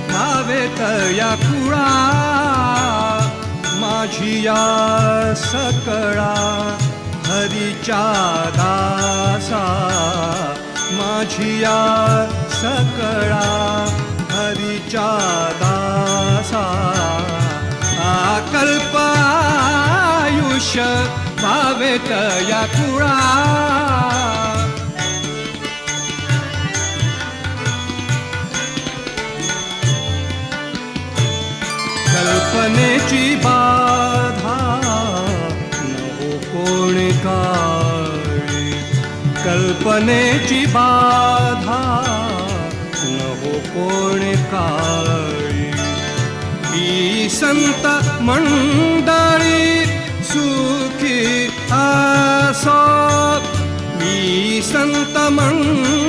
भावेत या कुळा माझी या सकळा हरीच्या दासा माझी या सकळा हरीच्या दासा अल्पायुष्य भावेत या कुळा कल्पनेची बाधा नको कोण काळी कल्पनेची बाधा नको कोण काळी ही संत मंडळी सुखी असो ही संत मंडळी